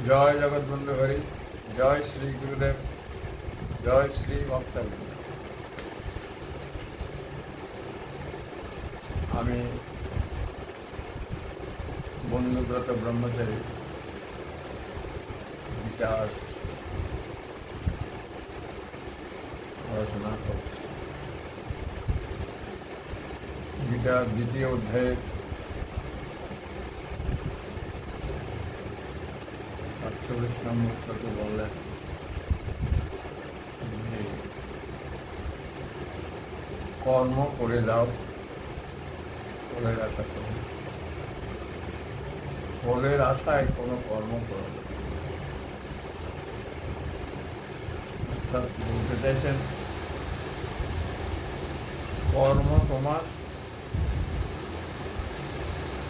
জয় জগৎবন্ধু হরি, জয় শ্রী গুরুদেব, জয় শ্রী ভক্তবৃন্দ। আমি বন্ধুব্রত ব্রহ্মচারী গীতার আলোচনা করছি। গীতার দ্বিতীয় অধ্যায়ের ৪৭ নম্বর শ্লোকে বললেন, কর্ম করে যাও, ফলের আশা করো। ফলের আশায় কোনো কর্ম করো না। অর্থাৎ বলতে চাইছেন, কর্ম তোমার,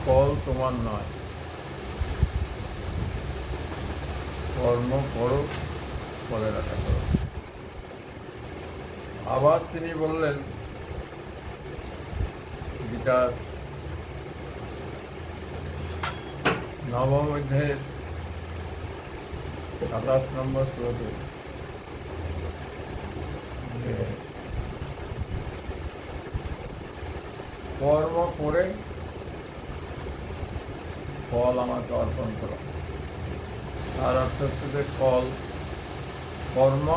ফল তোমার নয়। কর্ম করো, ফলের আশা করো। আবার তিনি বললেন গীতার ৯ম অধ্যায়ের ২৭ নম্বর শ্লোকে, যে কর্ম করে ফল আমাকে অর্পণ করো। তার অর্থ হচ্ছে যে কর্ম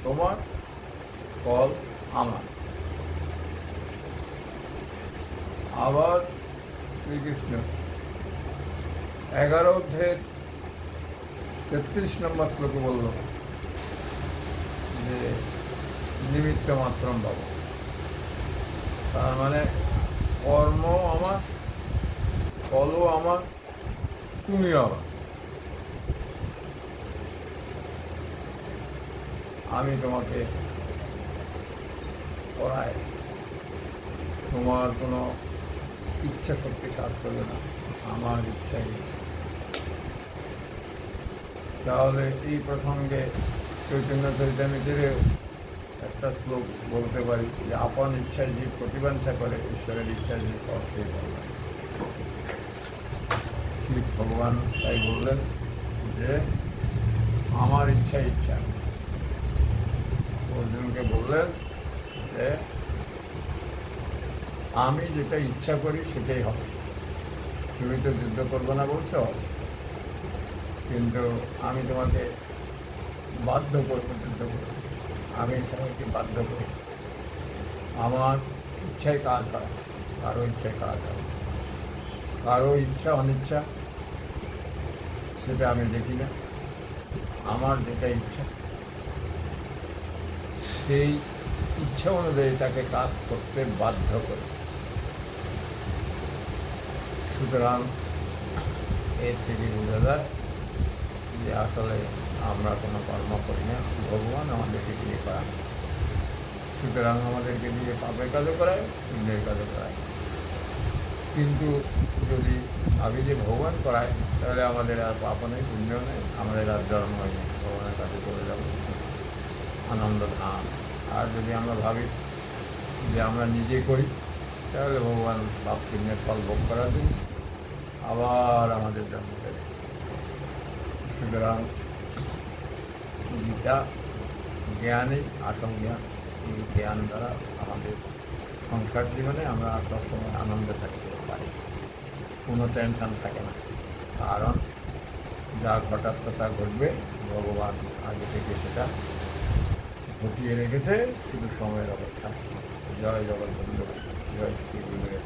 তোমার, ফল আমার। আবার শ্রীকৃষ্ণ ১১ অধ্যায়ের ৩৩ নম্বর শ্লোকে বলল যে নিমিত্ত মাত্রম ভাব। তার মানে কর্ম আমার, ফলও আমার, তুমিও আমার। আমি তোমাকে পড়াই, তোমার কোনো ইচ্ছা শক্তি কাজ করবে না, আমার ইচ্ছাই ইচ্ছা। তাহলে এই প্রসঙ্গে চৈতন্য চরিতামৃতেরও একটা শ্লোক বলতে পারি যে, আপন ইচ্ছায় জীব প্রতিবাঞ্ছা করে, ঈশ্বরের ইচ্ছায় জীব অবশ্যই করবে। ঠিক ভগবান তাই বললেন যে আমার ইচ্ছাই ইচ্ছা। অর্জুনকে বললেন যে আমি যেটা ইচ্ছা করি সেটাই হবে। তুমি তো যুদ্ধ করবো না বলছো, কিন্তু আমি তোমাকে বাধ্য করবো যুদ্ধ করতে। আমি সবাইকে বাধ্য করি। আমার ইচ্ছায় কাজ হয়, কারো ইচ্ছায় কাজ হয়। কারো ইচ্ছা অনিচ্ছা সেটা আমি দেখি না। আমার যেটা ইচ্ছা, সেই ইচ্ছা অনুযায়ী তাকে কাজ করতে বাধ্য করে। সুতরাং এর থেকে বোঝা যায় যে আসলে আমরা কোনো কর্ম করি না, ভগবান আমাদেরকে দিয়ে করায়। সুতরাং আমাদেরকে দিয়ে পাপের কাজও করায়, পুণ্যের কাজও করায়। কিন্তু যদি ভাবি যে ভগবান করায়, তাহলে আমাদের আর পাপও নেই, পুণ্যও নেই, আমাদের আর জন্ম হয় নেই, ভগবানের কাছে চলে যাব, আনন্দ ধাম। আর যদি আমরা ভাবি যে আমরা নিজে করি, তাহলে ভগবান পাপ পুণ্যের ফল ভোগ করার জন্য আবার আমাদের জন্ম দেবে। সুতরাং গীতা জ্ঞানই আসল জ্ঞান। এই জ্ঞান দ্বারা আমাদের সংসার জীবনে আমরা সবসময় আনন্দে থাকতে পারি, কোনো টেনশন থাকে না। কারণ যা ঘটার তা ঘটবে, ভগবান আগে থেকে সেটা ঘটিয়ে রেখেছে, শুধু সময়ের অপেক্ষা। জয় জগৎবন্ধু, জয় শ্রী গুরুদেব।